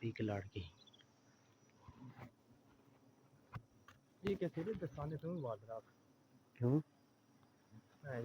ਪੀ ਕੇ ਲੜ ਗਈ। ਇਹ ਕਿਸੇ ਦੇ ਦੱਸਾਂ ਦੇ ਤੂੰ ਬਾਦ ਰੱਖ ਕਿਉਂ? ਐ